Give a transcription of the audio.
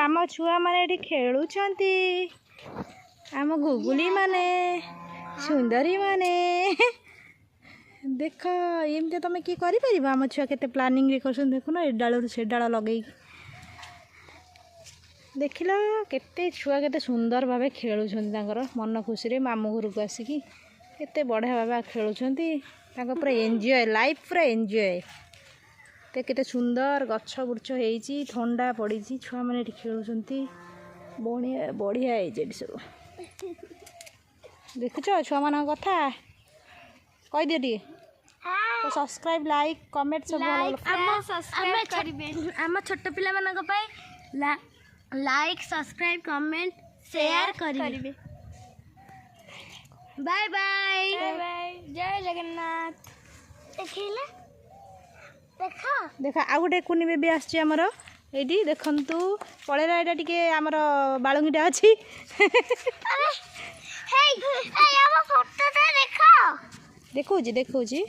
आम छुआ मैंने खेलुंट आम गुगुली माने सुंदरी माने देख एमती तुम कि कर आम छुआ के प्लानिंग कर देखुन ए डालू से डाल लगे देख केते छुआ केते सुंदर भाव खेलुंट मन खुशी मामू घर को आसिकी केते बढ़िया भाव खेलुंट पूरा एंजॉय लाइफ पूरा एंजॉय तो केते सुंदर गछ बुर्छ होती ठंडा पड़ी छुआ मैंने खेलुंट बढ़िया बढ़िया सब देखुच छुआ मान कथा कहीदे टे तो सब्सक्राइब लाइक कमेंट सब आम छोट पिला मानक लाइक सब्सक्राइब कमेंट शेयर करिवे बाय बाय बाय जय जगन्नाथ देखिला देखा देखा आ गोटे कुनी बेबी आछि हमर एडी देखंतु पळेरा एटा टिके हमर बाळंगीटा अछि हे हे आम फोटो देखा देखौजी